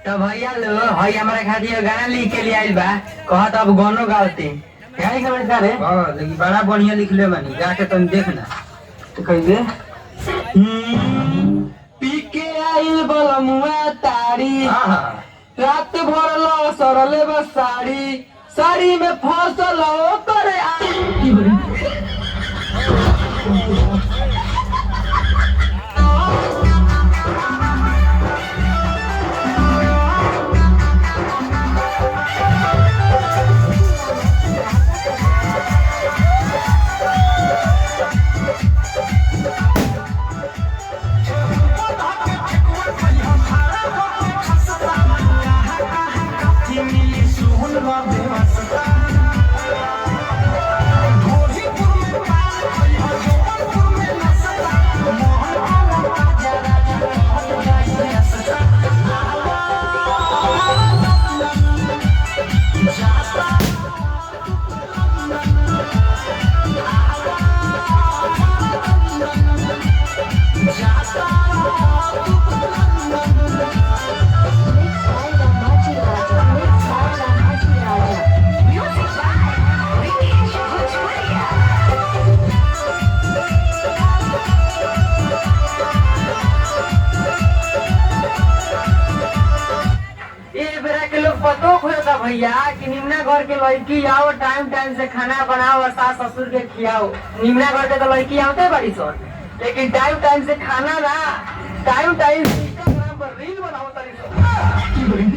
तो भैया लो हई हमारे खातिर गाना लिख के लिए आइल बा कहत अब गानो गावते गाड़ी के बता रे हां लेकिन बड़ा बढ़िया लिखले बानी जाके तुम देखना तो कहिबे पी के आइल बलमुआ ताड़ी हां रात भर लो सरले बस साड़ी साड़ी में फसल ओ करे भैया कि निम्ना घर के लड़की आओ टाइम टाइम से खाना बनाओ और सास ससुर के खिलाओ। निम्ना घर के तो लड़की आते बड़ी सर लेकिन टाइम टाइम से खाना ना टाइम टाइम से इंस्टाग्राम पर रील बनाओ तारी सर।